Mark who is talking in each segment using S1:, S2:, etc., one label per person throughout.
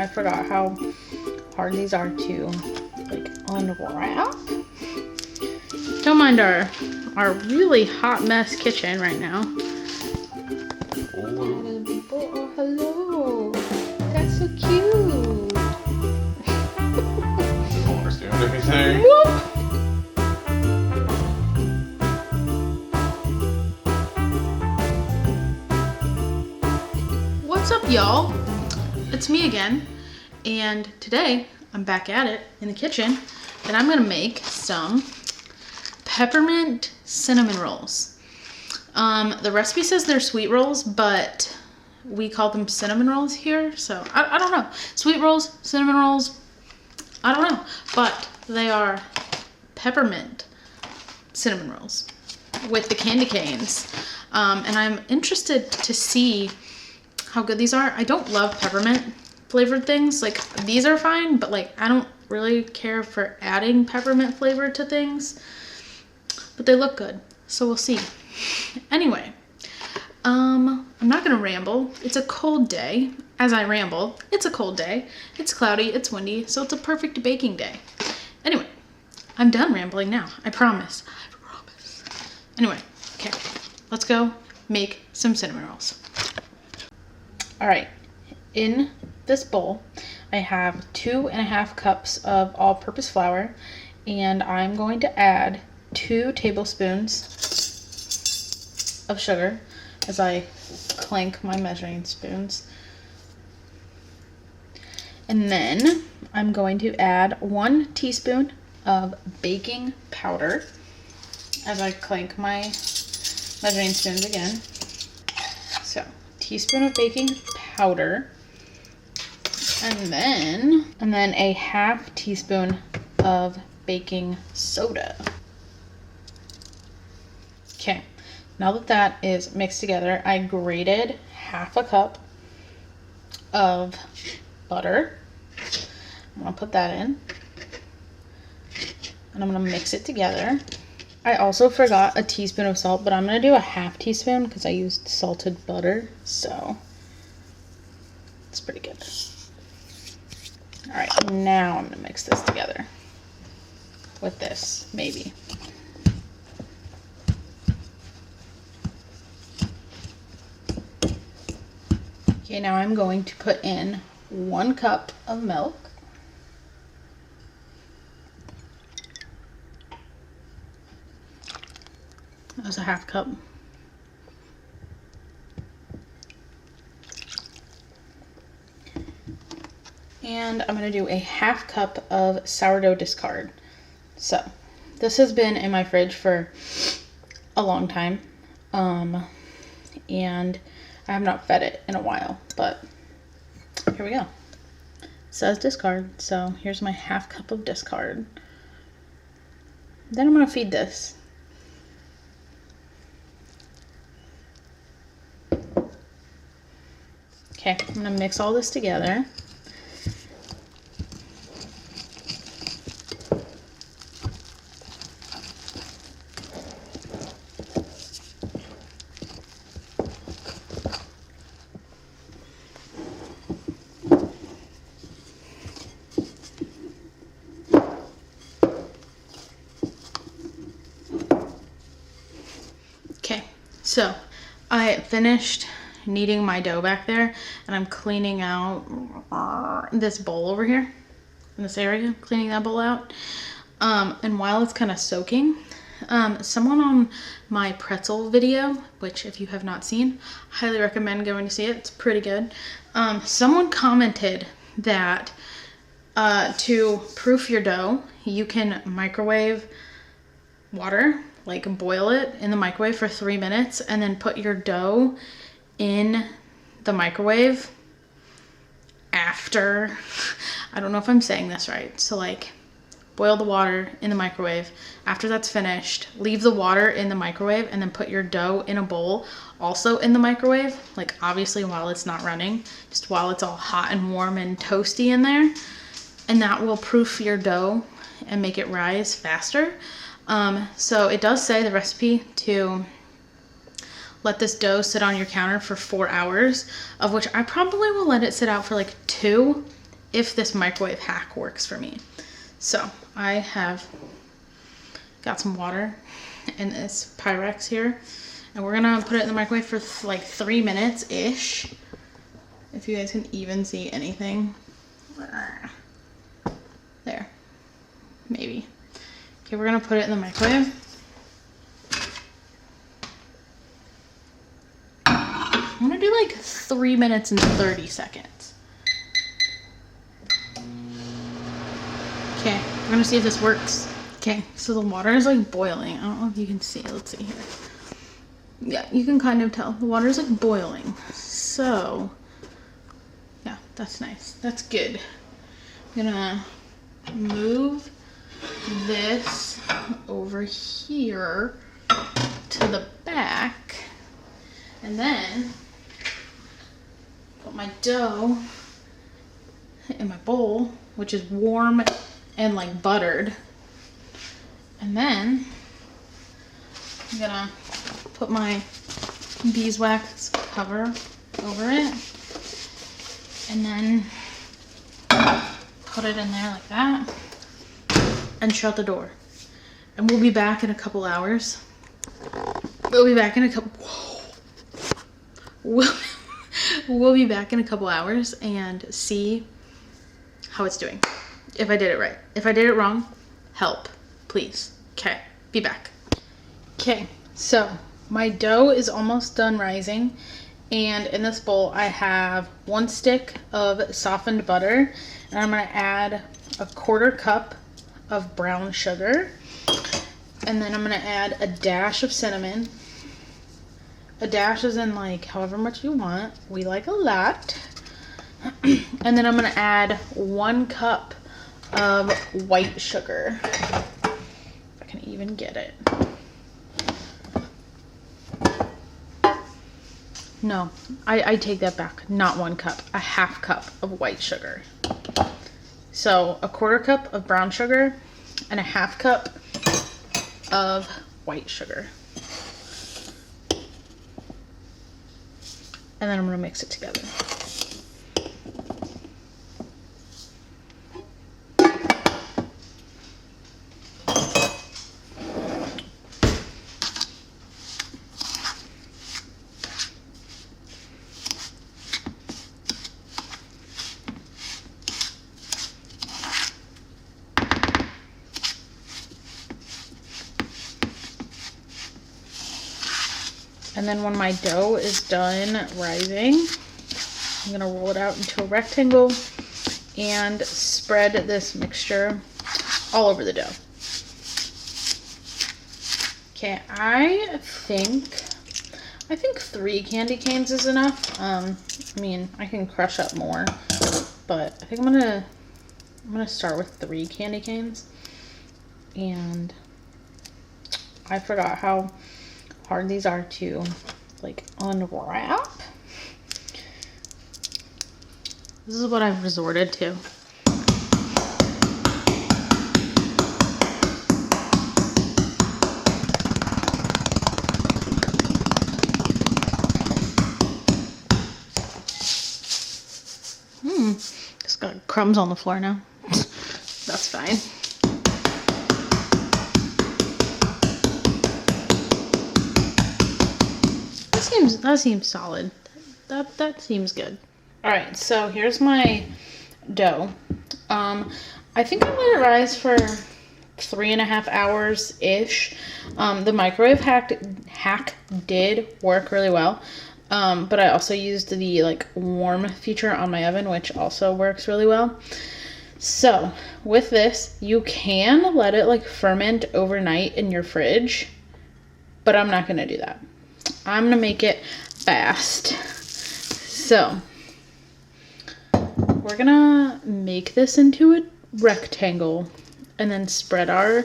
S1: I forgot how hard these are to like unwrap. Don't mind our really hot mess kitchen right now. Oh, hello. That's so cute.
S2: You don't understand everything.
S1: Whoop. What's up, y'all? It's me again, and today I'm back at it in the kitchen, and I'm gonna make some peppermint cinnamon rolls. The recipe says they're sweet rolls, but we call them cinnamon rolls here, so I don't know. Sweet rolls, cinnamon rolls, I don't know, but they are peppermint cinnamon rolls with the candy canes. And I'm interested to see how good these are. I don't love peppermint flavored things. Like, these are fine, but like I don't really care for adding peppermint flavor to things, but they look good, so we'll see. Anyway, I'm not gonna ramble. It's a cold day. As I ramble, it's a cold day. It's cloudy, it's windy, so it's a perfect baking day. Anyway, I'm done rambling now. I promise. I promise. Anyway, okay, let's go make some cinnamon rolls. All right, in this bowl, I have 2.5 cups of all-purpose flour, and I'm going to add 2 tablespoons of sugar as I clank my measuring spoons. And then I'm going to add 1 teaspoon of baking powder as I clank my measuring spoons again. So, teaspoon of baking powder, and then a 1/2 teaspoon of baking soda. Okay, now that is mixed together, I grated 1/2 cup of butter. I'm gonna put that in, and I'm gonna mix it together. I also forgot a teaspoon of salt, but I'm gonna do a 1/2 teaspoon because I used salted butter, so it's pretty good. All right, now I'm gonna mix this together with this, maybe. Okay, now I'm going to put in 1 cup of milk. That was a 1/2 cup. And I'm going to do a 1/2 cup of sourdough discard. So, this has been in my fridge for a long time. And I have not fed it in a while, but here we go. It says discard, so here's my 1/2 cup of discard. Then I'm going to feed this. Okay, I'm going to mix all this together. Okay, so I finished kneading my dough back there, and I'm cleaning out this bowl over here in this area, cleaning that bowl out. And while it's kind of soaking, someone on my pretzel video, which if you have not seen, highly recommend going to see it. It's pretty good. Someone commented that to proof your dough, you can microwave water, like boil it in the microwave for 3 minutes, and then put your dough in the microwave after, I don't know if I'm saying this right, so like boil the water in the microwave. After that's finished, leave the water in the microwave, and then put your dough in a bowl also in the microwave, like obviously while it's not running, just while it's all hot and warm and toasty in there, and that will proof your dough and make it rise faster. So it does say the recipe to let this dough sit on your counter for 4 hours, of which I probably will let it sit out for like 2 if this microwave hack works for me. So I have got some water in this Pyrex here, and we're gonna put it in the microwave for like 3 minutes-ish. If you guys can even see anything. There. Maybe. Okay, we're gonna put it in the microwave. I'm gonna do like 3 minutes and 30 seconds. Okay, we're gonna see if this works. Okay, so the water is like boiling. I don't know if you can see. Let's see here. Yeah, you can kind of tell. The water is like boiling. So, yeah, that's nice. That's good. I'm gonna move this over here to the back, and then put my dough in my bowl, which is warm and like buttered. And then I'm gonna put my beeswax cover over it, and then put it in there like that, and shut the door. And we'll be back in a couple hours. We'll be back in a couple hours and see how it's doing. If I did it right. If I did it wrong, help, please. Okay, be back. Okay, so my dough is almost done rising, and in this bowl I have 1 stick of softened butter, and I'm gonna add a 1/4 cup of brown sugar, and then I'm gonna add a dash of cinnamon. A dash is in like however much you want. We like a lot. And then I'm gonna add 1 cup of white sugar. If I can even get it. No, I take that back. Not 1 cup, a 1/2 cup of white sugar. So a 1/4 cup of brown sugar and a 1/2 cup of white sugar. And then I'm gonna mix it together. And then when my dough is done rising, I'm gonna roll it out into a rectangle and spread this mixture all over the dough. Okay, I think 3 candy canes is enough. I mean, I can crush up more, but I think I'm gonna start with 3 candy canes. And I forgot how hard these are to like unwrap. This is what I've resorted to. Just got crumbs on the floor now. That's fine. That seems solid. That seems good. All right, so here's my dough. I think I let it rise for 3.5 hours ish. The microwave hack did work really well, but I also used the like warm feature on my oven, which also works really well. So with this, you can let it like ferment overnight in your fridge, but I'm not gonna do that. I'm gonna make it fast. So we're gonna make this into a rectangle and then spread our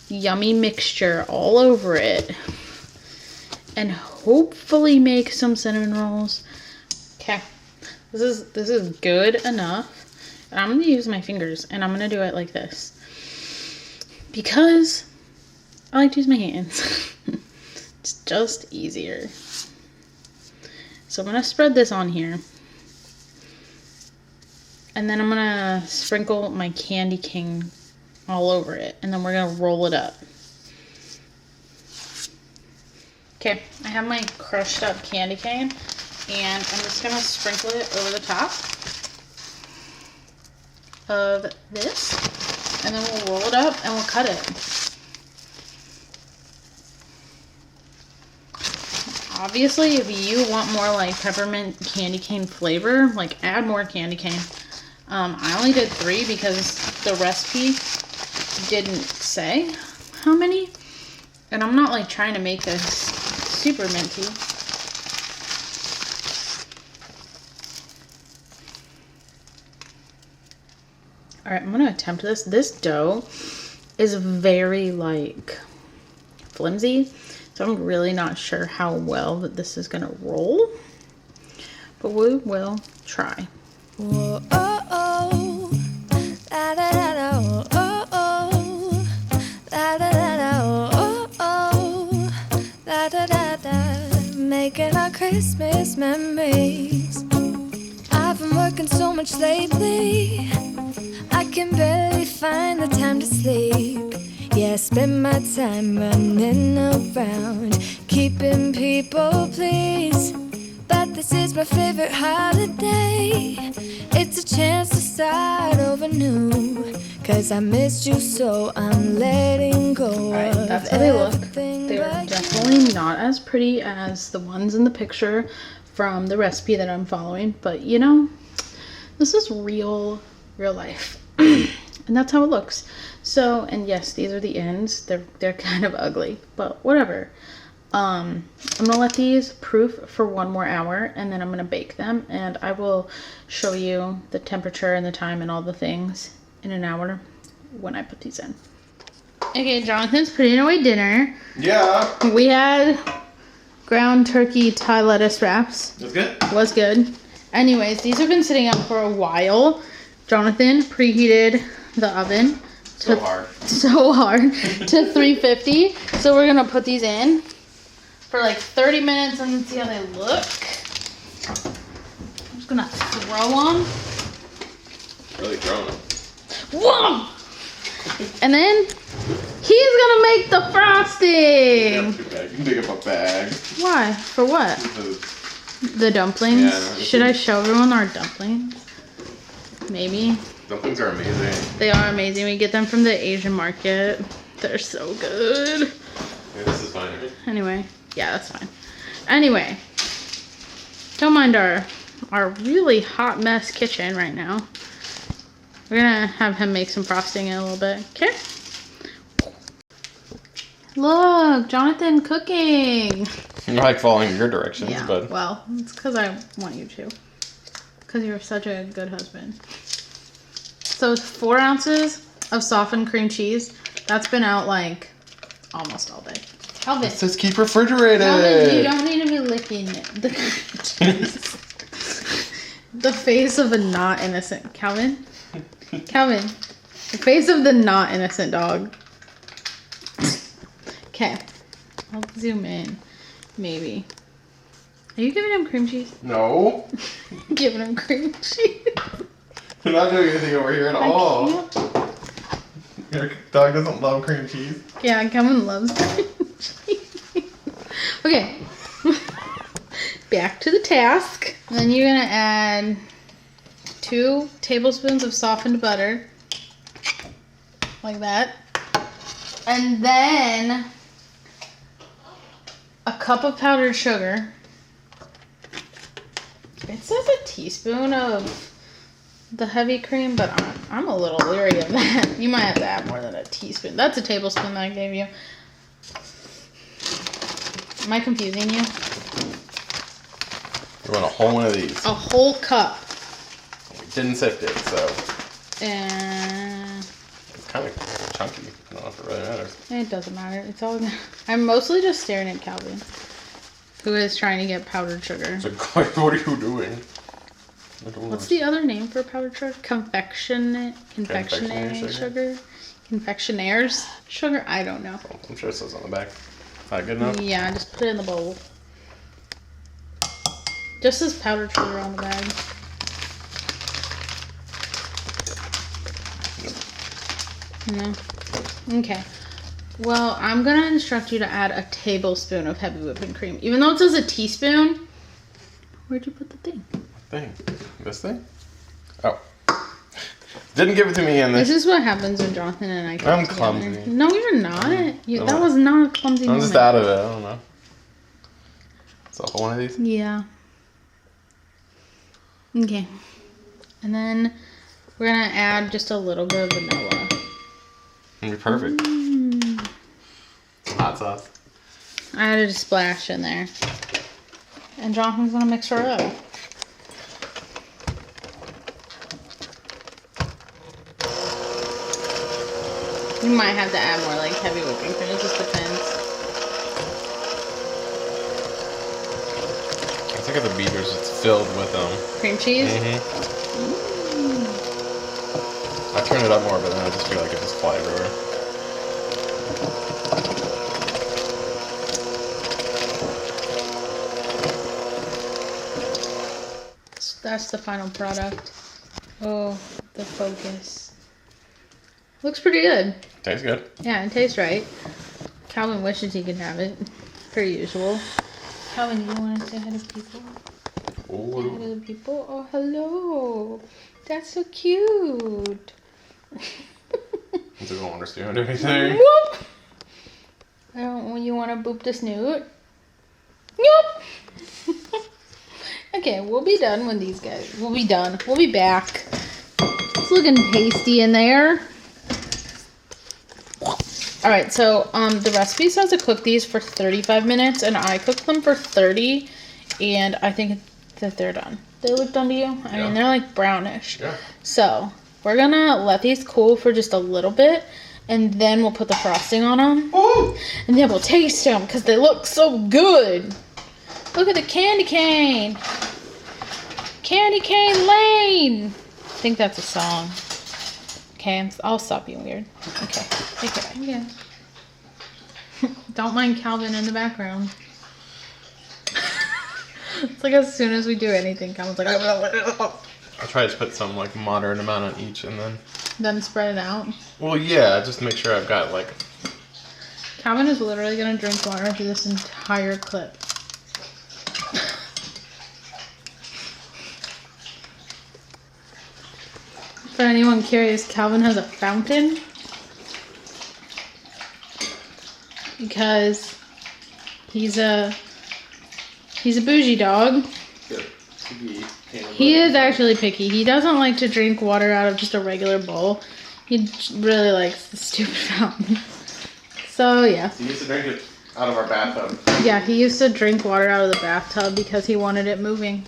S1: yummy mixture all over it and hopefully make some cinnamon rolls. Okay, this is good enough. And I'm gonna use my fingers and I'm gonna do it like this because I like to use my hands. It's just easier. So I'm gonna spread this on here. And then I'm gonna sprinkle my candy cane all over it. And then we're gonna roll it up. Okay, I have my crushed up candy cane. And I'm just gonna sprinkle it over the top of this. And then we'll roll it up and we'll cut it. Obviously, if you want more like peppermint candy cane flavor, like add more candy cane. I only did 3 because the recipe didn't say how many. And I'm not like trying to make this super minty. All right, I'm gonna attempt this. This dough is very like flimsy, so I'm really not sure how well that this is gonna roll, but we will try.
S3: Whoa, oh, oh. Da, da, da, da, oh, oh, oh. Da, da, da, da, oh, oh, oh. Da, da, da, da. Making our Christmas memories. I've been working so much lately, I can barely find the time to sleep. Yeah, I spend my time running around, keeping people pleased. But this is my favorite holiday. It's a chance to start over new. Cause I missed you, so I'm letting go.
S1: Alright, that's how they look. They're definitely not as pretty as the ones in the picture from the recipe that I'm following. But you know, this is real life. And that's how it looks. So, and yes, these are the ends. They're kind of ugly, but whatever. I'm gonna let these proof for 1 more hour, and then I'm gonna bake them, and I will show you the temperature and the time and all the things in an hour when I put these in. Okay, Jonathan's putting away dinner.
S2: Yeah.
S1: We had ground turkey Thai lettuce wraps.
S2: That's good.
S1: Was good. Anyways, these have been sitting out for a while. Jonathan preheated the oven
S2: So hard.
S1: to 350. So we're gonna put these in for like 30 minutes and see how they look. I'm just gonna throw them.
S2: Really throwing them.
S1: Whoa! And then he's gonna make the frosting.
S2: You can pick up a bag.
S1: Why? For what? The dumplings?
S2: Yeah,
S1: Should I show everyone our dumplings? Maybe.
S2: Dumplings are amazing.
S1: They are amazing. We get them from the Asian market. They're so good.
S2: Yeah, this is fine. Right?
S1: Anyway, yeah, that's fine. Anyway, don't mind our really hot mess kitchen right now. We're gonna have him make some frosting in a little bit. Okay. Look, Jonathan cooking.
S2: I like following your directions,
S1: Yeah,
S2: but
S1: well, it's because I want you to. Because you're such a good husband. So it's 4 ounces of softened cream cheese. That's been out like almost all day. Calvin.
S2: it says keep refrigerated.
S1: Calvin, you don't need to be licking the cheese. The face of a not innocent. Calvin? Calvin. The face of the not innocent dog. Okay. I'll zoom in. Maybe. Are you giving him cream cheese?
S2: No.
S1: Giving him cream cheese.
S2: You're not doing anything over here at all. Your dog doesn't love cream cheese.
S1: Yeah, Calvin loves cream cheese. Okay. Back to the task. Then you're gonna add 2 tablespoons of softened butter. Like that. And then a cup of powdered sugar. It says a teaspoon of the heavy cream, but I'm a little leery of that. You might have to add more than a teaspoon. That's a tablespoon that I gave you. Am I confusing you?
S2: You want a whole one of these.
S1: A whole cup.
S2: We didn't sift it, so
S1: And
S2: it's kind of chunky. I don't know if it really matters.
S1: it doesn't matter. It's all. I'm mostly just staring at Calvin, who is trying to get powdered sugar.
S2: So, what are you doing?
S1: What's the other name for powdered sugar? Confectionery sugar? Confectionaire's sugar? I don't know.
S2: I'm sure it says on the back. Is that good enough?
S1: Yeah, just put it in the bowl. Just says powdered sugar on the bag. No. Okay. Well, I'm gonna instruct you to add a tablespoon of heavy whipping cream. Even though it says a teaspoon. Where'd you put the thing?
S2: Thing? This thing? Oh. Didn't give it to me in this.
S1: This is what happens when Jonathan and I come together.
S2: clumsy.
S1: No, you're not. That was not a clumsy
S2: I'm
S1: moment.
S2: just out of it. I don't know. So one of these?
S1: Yeah. Okay. And then we're going to add just a little bit of vanilla.
S2: It'll be perfect. Hot sauce.
S1: I added a splash in there. And Jonathan's going to mix her up. You might have to add more like heavy whipping cream. It just depends.
S2: I think of the beaters, it's filled with
S1: Cream cheese?
S2: I turn it up more, but then I just feel like it just fly everywhere.
S1: That's the final product. Oh, the focus. Looks pretty good.
S2: Tastes good.
S1: Yeah, it tastes right. Calvin wishes he could have it, per usual. Calvin, do you want to say hi to people?
S2: Ooh.
S1: Say hi to the people? Oh, hello. That's so cute.
S2: It doesn't understand anything.
S1: Whoop. You want to boop the snoot? Nope. Okay, we'll be done when these guys. We'll be done. We'll be back. It's looking tasty in there. Alright, so the recipe says to cook these for 35 minutes, and I cooked them for 30, and I think that they're done. They look done to you? I mean, they're like brownish.
S2: Yeah.
S1: So, we're gonna let these cool for just a little bit, and then we'll put the frosting on them.
S2: Ooh.
S1: And then we'll taste them, because they look so good. Look at the candy cane. Candy cane lane. I think that's a song. Okay, I'll stop being weird. Okay, take it. Yeah. Don't mind Calvin in the background. It's like as soon as we do anything, Calvin's like,
S2: I'll try to put some like moderate amount on each and
S1: then spread it out.
S2: Well, yeah, just make sure I've got like.
S1: Calvin is literally gonna drink water through this entire clip. For anyone curious, Calvin has a fountain because he's a bougie dog. He is actually picky. He doesn't like to drink water out of just a regular bowl. He really likes the stupid fountain. So yeah.
S2: He used to drink it out of our bathtub.
S1: Yeah, he used to drink water out of the bathtub because he wanted it moving.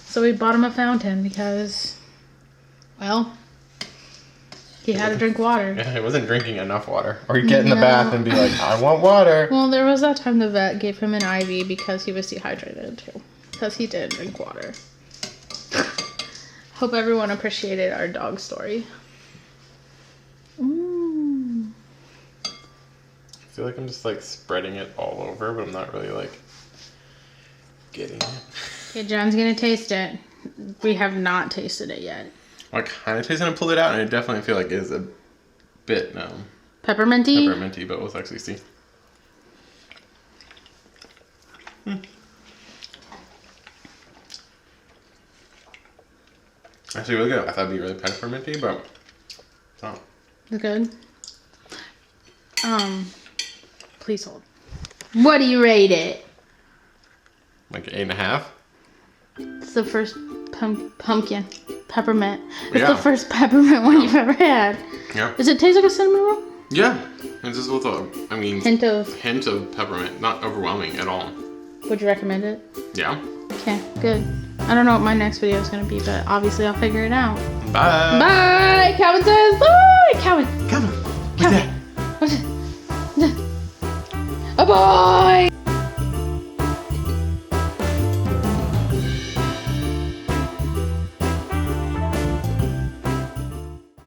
S1: So we bought him a fountain because, well, he had to drink water.
S2: Yeah, he wasn't drinking enough water. Or he'd get in the bath and be like, I want water.
S1: Well, there was that time the vet gave him an IV because he was dehydrated too. Because he did drink water. Hope everyone appreciated our dog story. Mm.
S2: I feel like I'm just like spreading it all over, but I'm not really like getting it.
S1: Okay, John's gonna taste it. We have not tasted it yet.
S2: I kind of tasted it and pulled it out, and I definitely feel like it is a bit
S1: Pepperminty?
S2: pepperminty, but let's actually see. Actually, really good. I thought it'd be really pepperminty, but it's not.
S1: It's good. Please hold. What do you rate it?
S2: Like 8.5.
S1: It's the first pumpkin peppermint. It's
S2: Yeah.
S1: the first peppermint one you've ever had.
S2: Yeah.
S1: Does it taste like a cinnamon roll?
S2: Yeah. It's just with a,
S1: Hint of.
S2: hint of peppermint. Not overwhelming at all.
S1: Would you recommend it?
S2: Yeah.
S1: Okay, good. I don't know what my next video is gonna be, but obviously I'll figure it out.
S2: Bye.
S1: Bye. Calvin says bye. Calvin.
S2: Come on.
S1: Calvin. What's it? A bye.